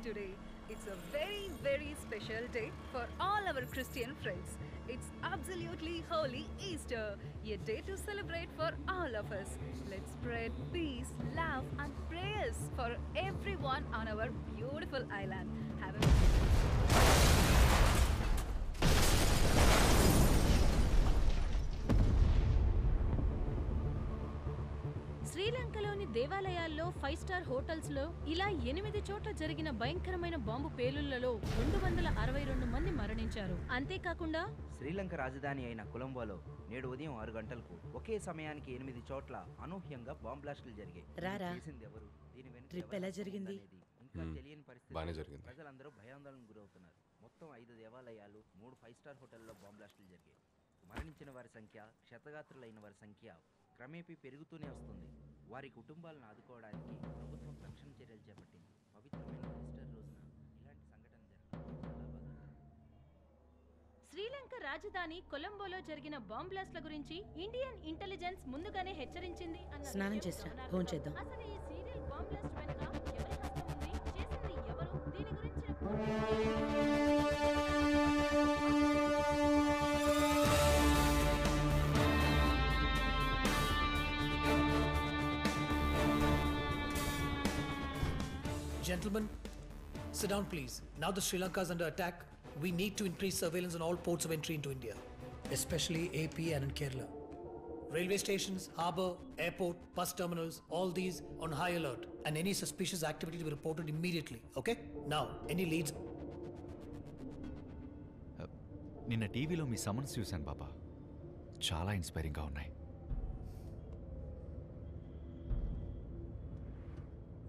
today. It's a very, very special day for all our Christian friends. It's absolutely holy Easter, a day to celebrate for all of us. Let's spread peace, love, and prayers for everyone on our beautiful island. Have a శ్రీలంకలోని దేవాలయాల్లో 5-స్టార్ హోటల్స్లో ఇలా 8 చోట్ల జరిగిన భయంకరమైన bomb పేలుళ్లలో 262 మంది మరణించారు. అంతేకాకుండా శ్రీలంక రాజధాని అయిన కొలంబోలో నేడు ఉదయం 6 గంటలకు ఒకే సమయానికి 8 చోట్ల అనూహ్యంగా బాంబ్ బ్లాస్టులు జరిగాయి. ఎవరు దీని వెనుక ట్రిప్ ఎలా జరిగింది? ఇంకా తెలియని పరిస్థితి. ప్రజలందరూ భయాందోళనకు గురవుతున్నారు. మొత్తం 5 దేవాలయాలు, 3 5-స్టార్ హోటల్లో బాంబ్ బ్లాస్టులు జరిగాయి. మరణించిన వారి సంఖ్య, క్షతగాత్రులైన వారి సంఖ్య క్రమేపీ పెరుగుతూనే వస్తుంది. వారి కుటుంబాలను ఆదుకోవడానికి ప్రభుత్వం రక్షణ చర్యలు చేపట్టింది. పవిత్రమైన ఈస్టర్ రోజున ఇలాంటి సంఘటన జరగడం చాలా బాధాకరం. శ్రీలంక రాజధాని కొలంబోలో జరిగిన బాంబ్ బ్లాస్ట్ల గురించి ఇండియన్ ఇంటెలిజెన్స్ ముందుగానే హెచ్చరించింది. స్నానం చేసిరా, ఫోన్ చేద్దాం. అసలు ఈ సీరియల్ బాంబ్ బ్లాస్ట్ వెనుక ఎవరి హస్తం ఉంది, చేసింది ఎవరు, దీని గురించి Gentlemen, sit down please. Now that Sri Lanka is under attack, we need to increase surveillance on all ports of entry into India, especially AP and in Kerala. Railway stations, harbour, airport, bus terminals, all these on high alert, and any suspicious activity to be reported immediately, okay? Now, any leads? నిన్న టీవీలో మీ summons చూశాను బాబా, చాలా ఇన్స్పైరింగ్గా ఉన్నాయి.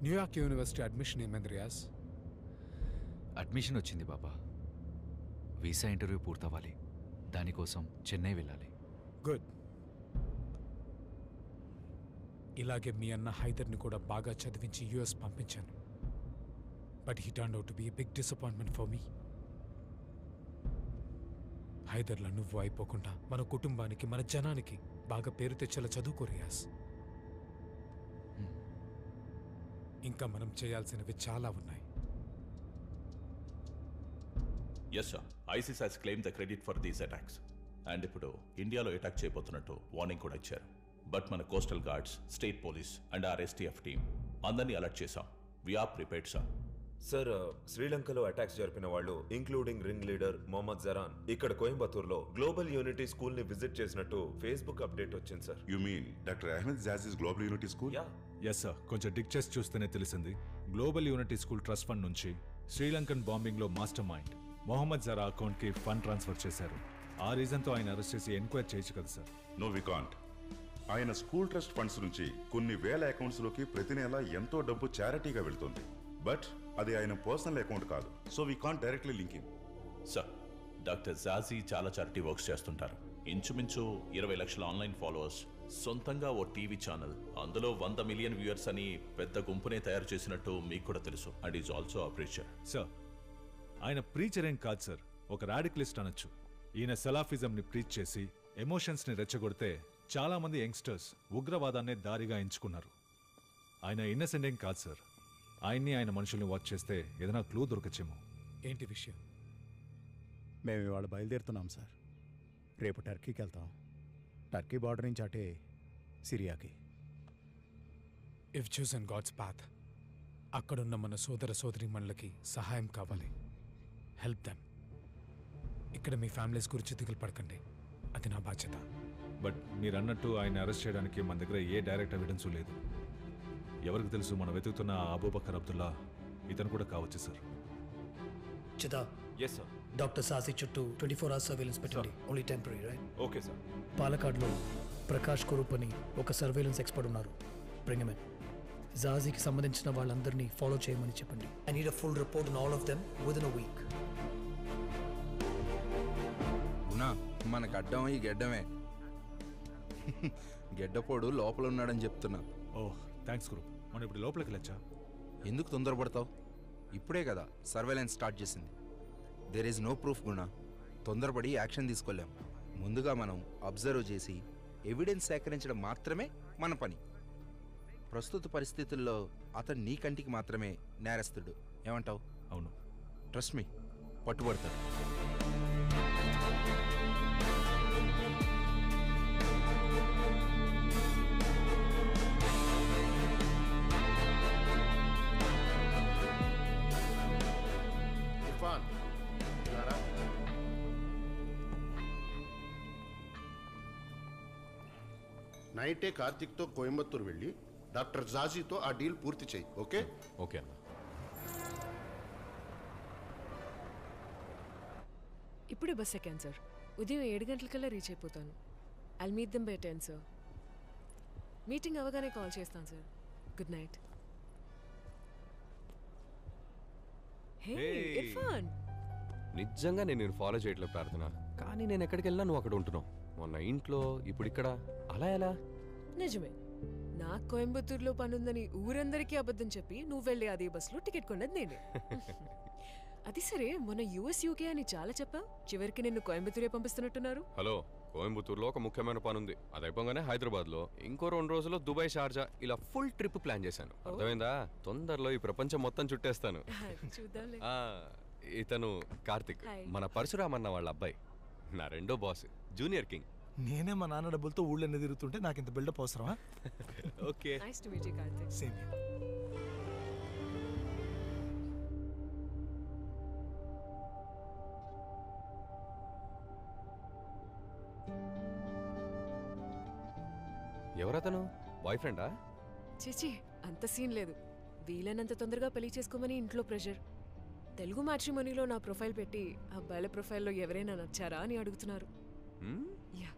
New York university admission ఏమైంది Riyaz? Admission వచ్చింది బాబా. Visa interview పూర్తవ్వాలి. దానికోసం చెన్నై వెళ్ళాలి. Good. ఇలాగే మీ అన్న హైదర్ని కూడా బాగా చదివించి యుఎస్ పంపించాను. But he turned out to be a big disappointment for me. హైదర్లా నువ్వు అయిపోకుండా మన కుటుంబానికి, మన జనానికి బాగా పేరు తెచ్చేలా చదువుకో రియాజ్. ఇంకా మనం చేయాల్సినవి చాలా ఉన్నాయి. Yes sir, ISIS has claimed the credit for these attacks. And ఇప్పుడు ఇండియాలో అటాక్ చేయబోతున్నట్టు వార్నింగ్ కూడా ఇచ్చారు. బట్ మన coastal guards, state police and RSTF team అందరినీ అలర్ట్ చేశాం. We are prepared sir. Sir, శ్రీలంకలో అటాక్స్ జరిపిన వాళ్ళు including ring leader Mohammed Zahran ఇక్కడ కోయంబత్తూర్లో గ్లోబల్ యూనిటీ స్కూల్ ని విజిట్ చేసినట్టు ఫేస్బుక్ అప్డేట్ వచ్చింది sir. You mean doctor Ahmed Jazi's global unity school? Yes sir, కొంచెం డిక్ చేసి చూస్తేనే తెలిసింది. Global unity school trust fund నుంచి శ్రీలంకన్ బాంబింగ్ లో master mind Mohammed Zahra account కి ఫండ్ ట్రాన్స్ఫర్ చేశారు. ఆ రీజన్ తో ఆయన అరెస్ట్ చేసి ఎంక్వైరీ చేయొచ్చు కదా సార్? No we can't. ఆయన స్కూల్ ట్రస్ట్ ఫండ్స్ నుంచి కొన్ని వేల అకౌంట్స్ లోకి ప్రతి నెల ఎంతో డబ్బు చారిటీగా వెళ్తుంది. బట్ అది ఆయన పర్సనల్ అకౌంట్ కాదు. So we can't directly link him. Sir, doctor Jazi చాలా చారిటీ వర్క్స్ చేస్తుంటారు. ఇంచుమించు 20 లక్షల ఆన్లైన్ ఫాలోవర్స్, సొంతంగా ఓ టీవీ ఛానల్, అందులో 100 మిలియన్ వ్యూయర్స్ అని పెద్ద గుంపునే తయారు చేసినట్టు మీకు కూడా తెలుసు. And is also a preacher. Sir, ఆయన ప్రీచర్ ఏం కాదు సార్, ఒక రాడికలిస్ట్ అనొచ్చు. ఈయన సలాఫిజం ని ప్రీచ్ చేసి ఎమోషన్స్ ని రెచ్చగొడితే చాలా మంది యంగ్స్టర్స్ ఉగ్రవాదాన్నే దారిగా ఎంచుకున్నారు. ఆయన ఇన్నసెంట్ ఏం కాదు సార్. ఆయన్ని, ఆయన మనుషుల్ని వాచ్ చేస్తే ఏదైనా క్లూ దొరకచ్చేమో. ఏంటి విషయం? మేము ఇవాళ బయలుదేరుతున్నాం సార్. రేపు టర్కీకి వెళ్తాం. టర్కీ బార్డర్ నుంచి అటే సిరియాకి. ఇఫ్ చూసన్ గాడ్స్ పాత్, అక్కడున్న మన సోదర సోదరీమణులకి సహాయం కావాలి. Help them. ఇక్కడ మీ ఫ్యామిలీస్ గురించి దిగులు పడకండి, అది నా బాధ్యత. బట్ మీరు అన్నట్టు ఆయన అరెస్ట్ చేయడానికి మన దగ్గర ఏ డైరెక్ట్ ఎవిడెన్స్ లేదు. ఎవరికి తెలుసు, మనం వెతుకుతున్న అబూబకర్ అబ్దుల్లా ఇతను కూడా కావచ్చు సార్. చిదా. Yes sir. డాక్టర్ సాసి చుట్టూ 24 hours సర్వేలెన్స్ పెట్టండి. Only temporary, right? Okay sir. పాలకాడ్లో ప్రకాష్ కురూప్ అని ఒక సర్వేలెన్స్ ఎక్స్పర్ట్ ఉన్నారు. Bring him in. జాజీకి సంబంధించిన వాళ్ళందరినీ ఫాలో చేయమని చెప్పండి. I need a full report on all of them with in a week. మనకు అడ్డం ఈ గెడ్డమే. గెడ్డపోడు లోపల ఉన్నాడని చెప్తున్నా. ఓహ్, థ్యాంక్స్ గురు. మనం ఇప్పుడు లోపలికి వెళ్ళొచ్చా? ఎందుకు తొందరపడతావు? ఇప్పుడే కదా సర్వేలెన్స్ స్టార్ట్ చేసింది. దేర్ ఈజ్ నో ప్రూఫ్ గుణ. తొందరపడి యాక్షన్ తీసుకోలేం. ముందుగా మనం అబ్జర్వ్ చేసి ఎవిడెన్స్ సేకరించడం మాత్రమే మన పని. ప్రస్తుత పరిస్థితుల్లో అతను నీ కంటికి మాత్రమే నేరస్తుడు. ఏమంటావు? Trust me, పట్టుబడతారు. ఇర్ఫాన్, ఇలా రా. నైటే కార్తిక్తో కోయంబత్తూరు వెళ్ళి డాక్టర్ జాజీతో ఆ డీల్ పూర్తి చేయి. ఓకే? ఓకే అన్న. ఇప్పుడే బస్ ఎక్కాను సార్. ఉదయం 7 గంటలకల్లా రీచ్ అయిపోతాను. I'll meet them by 10 sir. Meeting అవగానే కాల్ చేస్తాను sir. Good night. Hey Irfan, నిజంగా నేను ఫాలో చేయట్లేదు ప్రార్థన, కానీ నేను ఎక్కడికి వెళ్ళినా నువ్వు అక్కడ ఉంటున్నావు. మొన్న ఇంట్లో, ఇప్పుడు ఇక్కడ. అలా ఎలా? నిజమే. నాకు కోయంబత్తూరులో పనుందని ఊరందరికీ అబద్ధం చెప్పి నువ్వు వెళ్ళే అదే బస్సులో టికెట్ కొన్నది నేనే. అది సరే, మొన్న యూఎస్ యూకే అని చాలా చెప్పా, చివరికి నిన్ను కోయంబత్తూరే పంపిస్తున్నట్టున్నారు. హలో, కోయంబత్తూరులో ఒక ముఖ్యమైన పని ఉంది. అది అయిపోగానే హైదరాబాద్లో, ఇంకో 2 రోజుల్లో దుబాయ్, షార్జా, ఇలా ఫుల్ ట్రిప్ ప్లాన్ చేశాను. అర్థమైందా? తొందరలో ఈ ప్రపంచం మొత్తం చుట్టేస్తాను. చూద్దాంలే. ఇతను కార్తిక్, మన పరశురామన్న వాళ్ళ అబ్బాయి, నా రెండో బాస్, జూనియర్ కింగ్. నేనే మా నాన్న డబ్బులతో ఊళ్ళో తిరుగుతుంటే నాకు ఇంత బిల్డప్ అవసరమా? Okay, nice to meet you Karthik. Same here. ఎవరతను? బాయ్ ఫ్రెండా? చిచి, అంత సీన్ లేదు. వీలైనంత తొందరగా పెళ్లి చేసుకోమని ఇంట్లో ప్రెషర్. తెలుగు మ్యాట్రిమోనీలో నా ప్రొఫైల్ పెట్టి అబ్బాయిల ప్రొఫైల్లో ఎవరైనా నచ్చారా అని అడుగుతున్నారు. Yeah,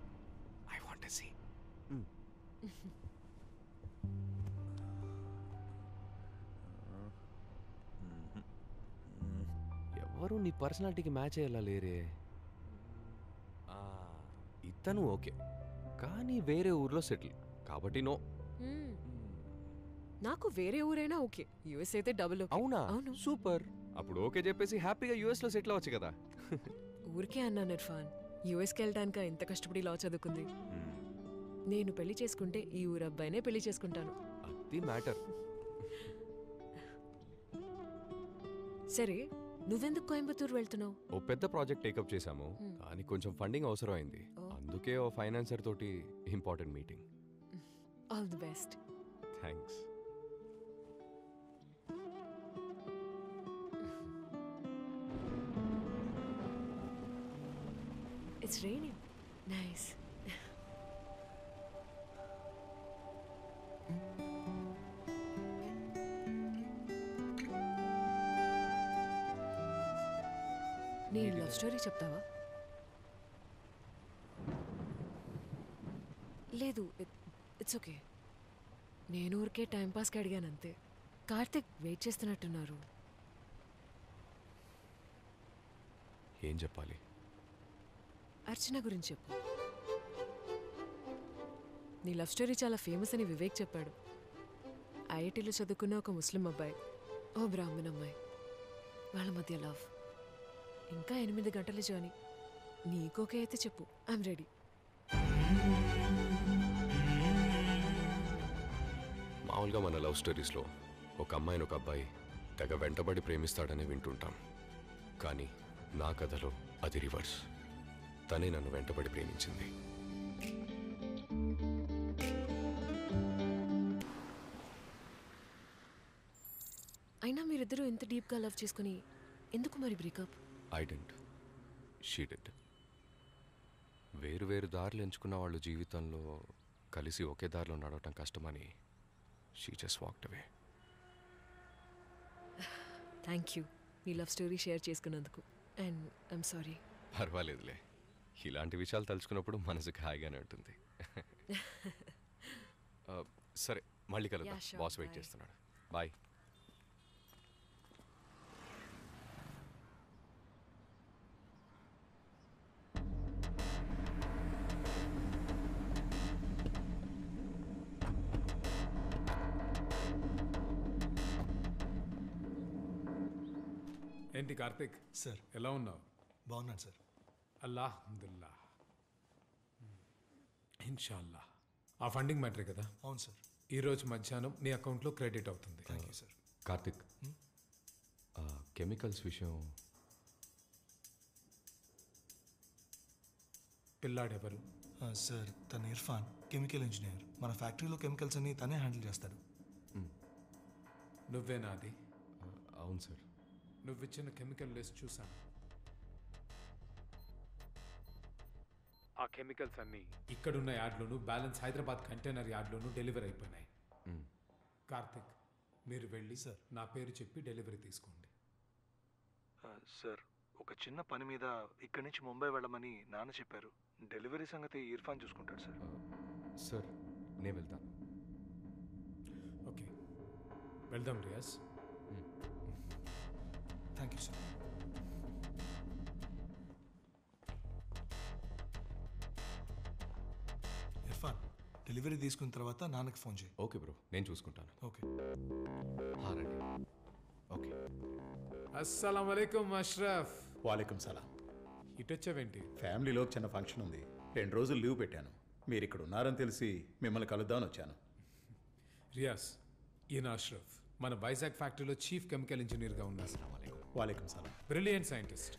I want to see. ఎవరు నీ పర్సనాలిటీకి మ్యాచ్ అయ్యేలా లేరే. ఇతను ఓకే, కానీ వేరే ఊర్లో సెటిల్ కాబట్టి నో. నాకు వేరే ఊరైనా ఓకే, యుఎస్ అయితే డబుల్ ఓకే. అవునా? సూపర్. అప్పుడు ఓకే చెప్పేసి హ్యాపీగా యుఎస్ లో సెటిల్ అవ్వచ్చు కదా. ఊరికే అన్నాను ఇర్ఫాన్, యుఎస్కి వెళ్ళటానిక ఇంత కష్టపడి లా చదువుకుంది. నేను పెళ్లి చేసుకుంటే ఈ ఊరు అబ్బాయినే పెళ్లి చేసుకుంటాను. అది మ్యాటర్. సరే, నువ్వెందుకు కోయంబత్తూరు వెళ్తున్నావు? ఓ పెద్ద ప్రాజెక్ట్ టేకప్ చేశాము, కానీ కొంచెం ఫండింగ్ అవసరం అయింది. అందుకే ఓ ఫైనాన్సర్ తోటి important meeting. All the best. Thanks. It's raining. Nice. నీ లవ్ స్టోరీ చెప్తావా? లేదు, ఇట్స్ ఓకే. నేను ఊరికే టైంపాస్కి అడిగాను అంతే. కార్తిక్ వెయిట్ చేస్తున్నట్టున్నారు. ఏం చెప్పాలి? అర్చన గురించి చెప్పు. నీ లవ్ స్టోరీ చాలా ఫేమస్ అని వివేక్ చెప్పాడు. ఐఐటీలో చదువుకున్న ఒక ముస్లిం అబ్బాయి, ఓ బ్రాహ్మణ అమ్మాయి, వాళ్ళ మధ్య లవ్. ఇంకా 8 గంటల జర్నీ. నీకోకే అయితే చెప్పు, ఐఎమ్ రెడీ. మామూలుగా మన లవ్ స్టోరీస్లో ఒక అమ్మాయిని ఒక అబ్బాయి తెగ వెంటబడి ప్రేమిస్తాడని వింటుంటాం, కానీ నా కథలో అది రివర్స్. తనే నన్ను వెంటబడి ప్రేమించింది. అయినా మీరిద్దరూ ఎంత డీప్గా లవ్ చేసుకుని ఎందుకు మరి breakup? I didn't, she did. వేరు వేరు దారులు ఎంచుకున్న వాళ్ళు జీవితంలో కలిసి ఒకే దారిలో నడవటం కష్టమని she just walked away. Thank you నీ లవ్ స్టోరీ షేర్ చేసుకున్నందుకు. And I'm sorry. పర్వాలేదులే, ఇలాంటి విషయాలు తలుచుకున్నప్పుడు మనసుకు హాయిగానే ఉంటుంది. సరే, మళ్ళీ కలుద్దాం. బాస్ వెయిట్ చేస్తున్నాడు. బాయ్. ఏంటి కార్తిక్ సార్, ఎలా ఉన్నావు? బాగున్నాను సార్. అల్లాహమ్దుల్లా, ఇన్షాల్లా. ఆ ఫండింగ్ మ్యాటరే కదా? అవును సార్. ఈరోజు మధ్యాహ్నం నీ అకౌంట్లో క్రెడిట్ అవుతుంది. Thank you sir. Karthik, chemicals విషయం పిల్లాడెవరు? సార్ తన ఇర్ఫాన్ కెమికల్ ఇంజనీర్. మన ఫ్యాక్టరీలో కెమికల్స్ అన్ని తనే హ్యాండిల్ చేస్తాడు. నువ్వేనా అది? అవును సార్. నువ్విచ్చిన కెమికల్ లిస్ట్ చూసాను. ఆ కెమికల్స్ అన్నీ ఇక్కడున్న యార్డ్లోను, బ్యాలెన్స్ హైదరాబాద్ కంటైనర్ యార్డ్లోను డెలివరీ అయిపోయినాయి. కార్తిక్, మీరు వెళ్ళి సార్ నా పేరు చెప్పి డెలివరీ తీసుకోండి. సార్ ఒక చిన్న పని మీద ఇక్కడి నుంచి ముంబై వెళ్ళమని నాన్న చెప్పారు. డెలివరీ సంగతి ఇర్ఫాన్ చూసుకుంటాడు సార్. సార్ నేను వెళ్తాను. ఓకే వెళ్దాం Riyaz. Thank you sir. Irfan delivery తీసుకున్న తర్వాత నాన్నకి ఫోన్ చేయి. ఓకే బ్రో, నేను చూసుకుంటాను. ఓకే రండి. ఓకే. అస్సలం వలైకుం అష్రఫ్. వాలేకుం సలాం. ఇటొచ్చావేంటి? ఫ్యామిలీలో చిన్న ఫంక్షన్ ఉంది, 2 రోజులు లీవ్ పెట్టాను. మీరు ఇక్కడ ఉన్నారని తెలిసి మిమ్మల్ని కలుద్దామని వచ్చాను. రియాజ్, ఈయన అష్రఫ్ మన వైజాగ్ ఫ్యాక్టరీలో చీఫ్ కెమికల్ ఇంజనీర్గా ఉన్నారు. వాలేకుం సలాం. Brilliant scientist.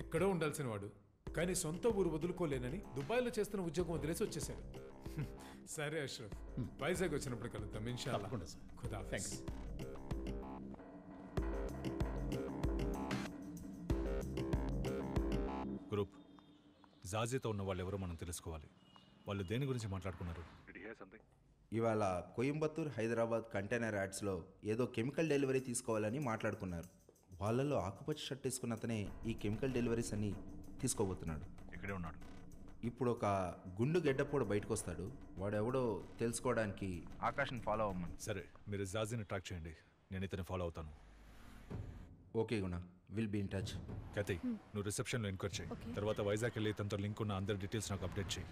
ఎక్కడో ఉండాల్సిన వాడు కానీ సొంత ఊరు వదులుకోలేనని దుబాయ్లో చేస్తున్న ఉద్యోగం వదిలేసి వచ్చేసాడు. సరే అష్రఫ్, వైజాగ్ వచ్చినప్పుడు కలుద్దాం ఇన్షాల్లా. ఖుదా హాఫిజ్. గ్రూప్ జాజీతో ఉన్న వాళ్ళు ఎవరో మనం తెలుసుకోవాలి. వాళ్ళు దేని గురించి మాట్లాడుకున్నారు? ఇవాళ కోయంబత్తూర్ హైదరాబాద్ కంటైనర్ యాడ్స్లో ఏదో కెమికల్ డెలివరీ తీసుకోవాలని మాట్లాడుకున్నారు. వాళ్ళలో ఆకుపచ్చ షర్ట్ వేసుకున్న అతనే ఈ కెమికల్ డెలివరీస్ అన్ని తీసుకోబోతున్నాడు. ఇక్కడే ఉన్నాడు. ఇప్పుడు ఒక గుండు గెడ్డపోడు బయటకు వస్తాడు. వాడు ఎవడో తెలుసుకోవడానికి ఆకాశం ఫాలో అవ్వమని. సరే, మీరు జాజీని ట్రాక్ చేయండి, నేను ఇతన్ని ఫాలో అవుతాను. Okay Guna, will be in touch. Kathi, నువ్వు రిసెప్షన్లో ఎంక్వైరీ చేయి. తర్వాత వైజాగ్ వెళ్ళి తనతో లింక్ ఉన్న అందరి డీటెయిల్స్ నాకు అప్డేట్ చేయి.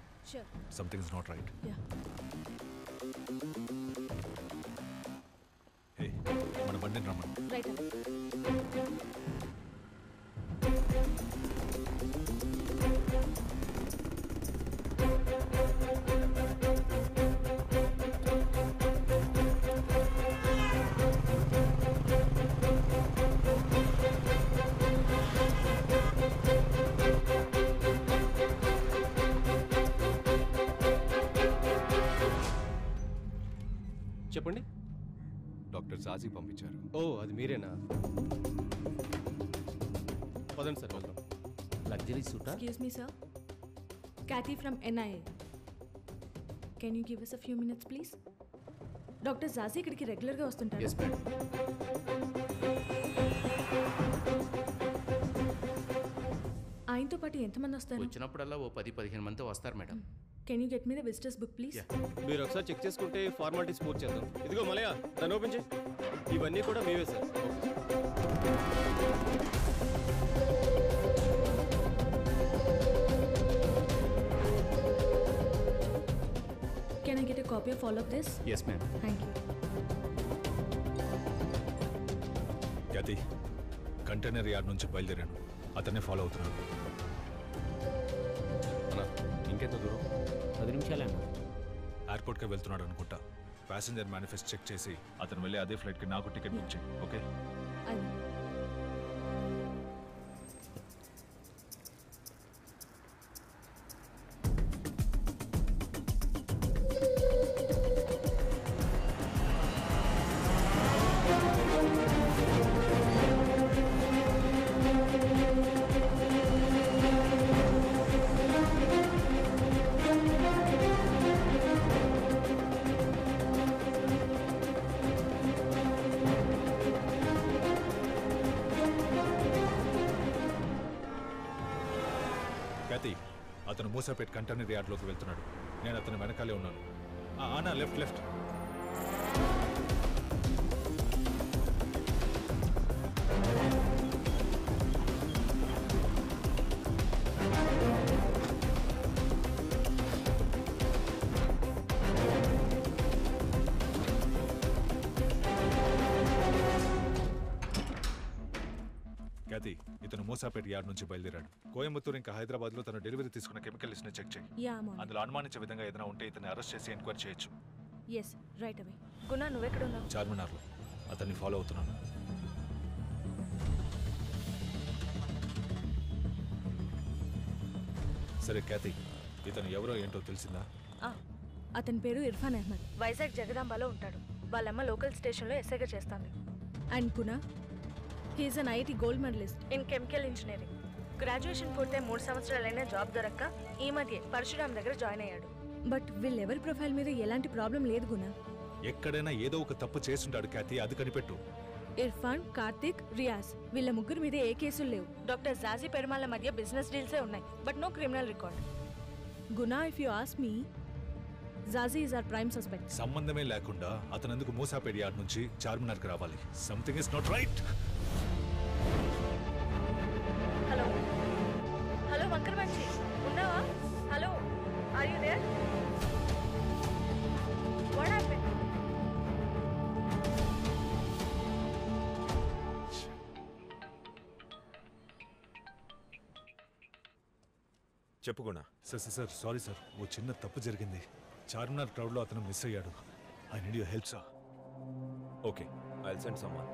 Something is not right. Hey, మన బండిని రమ్మని. చెప్పండి. డాక్టర్ జాజీ పంపించారు. ఓ, అది మీరేనా? పదండి సార్, వెళ్దాం. Luxury సూటా? Excuse me, sir. Kathy from NIA. Can you give us a few minutes, please? Doctor Jazi ఇక్కడికి రెగ్యులర్గా వస్తుంటారు. Yes madam. ఆయనతో పాటు ఎంతమంది వస్తారు? వచ్చినప్పుడల్లా ఓ 10-15 మంది వస్తారు madam. Can you get me the visitors book please? మీరు ఒకసారి చెక్ చేసుకుంటే ఫార్మాలిటీస్ పూర్తి చేద్దాం. ఇదిగో మలయా, దాన్ని ఓపెన్ చేయి. ఇవన్నీ కూడా మీవే sir. Can I get a copy of all of this? Yes ma'am. Thank you. గతి, కంటైనర్ యార్డ్ నుంచి బయలుదేరాను, అతన్నే ఫాలో అవుతున్నాను. ఇంకెంత దూరం? 10 నిమిషాలేనా? ఎయిర్పోర్ట్కే వెళ్తున్నాడు అనుకుంటా. ప్యాసింజర్ మేనిఫెస్ట్ చెక్ చేసి అతను వెళ్ళి అదే ఫ్లైట్కి నాకు టికెట్ బుక్ చేయి. ఓకే? అతను మూసాపేట్ కంటైనర్ యార్డ్లోకి వెళ్తున్నాడు. నేను అతను వెనకాలే ఉన్నాను. ఆనా, లెఫ్ట్ లెఫ్ట్. గతి, ఇతను మూసాపేట్ యార్డ్ నుంచి బయలుదేరాడు. కోయంబత్తూర్ ఇంకా హైదరాబాద్లో తన డెలివరీ తీసుకున్న కెమికల్ లిస్ట్ని చెక్ చేయి. అందులో అనుమానించే విధంగా ఏదైనా ఉంటే ఇతన్ని అరెస్ట్ చేసి ఎంక్వైరీ చేయొచ్చు. Yes, right away. గుణ, నువ్వెక్కడ ఉన్నావు? చార్మినార్లో. అతన్ని ఫాలో అవుతున్నాను. సరే క్యాతి, ఇతను ఎవరో ఏంటో తెలిసిందా? అతని పేరు ఇర్ఫాన్ అహ్మద్. వైజాగ్ జగదాంబలో ఉంటాడు. వాళ్ళమ్మ లోకల్ స్టేషన్లో ఎస్ఐగా చేస్తుంది. And Guna, he is an IIT gold medalist in chemical engineering. Graduation పూర్తయి 3 సంవత్సరాలైనా జాబ్ దొరక్క ఈ మధ్య పరశురామ్ దగ్గర జాయిన్ అయ్యాడు. బట్ వీళ్ళెవరి ప్రొఫైల్ మీద ఎలాంటి ప్రాబ్లం లేదు గునా. ఎక్కడైనా ఏదో ఒక తప్పు చేస్తుంటాడు క్యాతి, అది కనిపెట్టు. ఇర్ఫాన్, కార్తిక్, రియాజ్ వీళ్ళ ముగ్గురు మీద ఏ కేసులు లేవు. డాక్టర్ జాజీ పెరుమాళ్ళ మధ్య బిజినెస్ డీల్సే ఉన్నాయి, but no criminal record. Guna, if you ask me, Jazi is our prime suspect. సంబంధమే లేకుండా అతనందుకు మూసాపేట యార్డ్ నుంచి చార్మినార్కి రావాలి. Something is not right. Hello hello వంకర్ మంచి ఉన్నావా? Hello, are you there? What happened? చెప్పు గుణ. సార్ సారీ సార్, ఓ చిన్న తప్పు జరిగింది. చార్మినార్ క్రౌడ్లో అతను మిస్ అయ్యాడు. I need your help sir. Okay, I will send someone.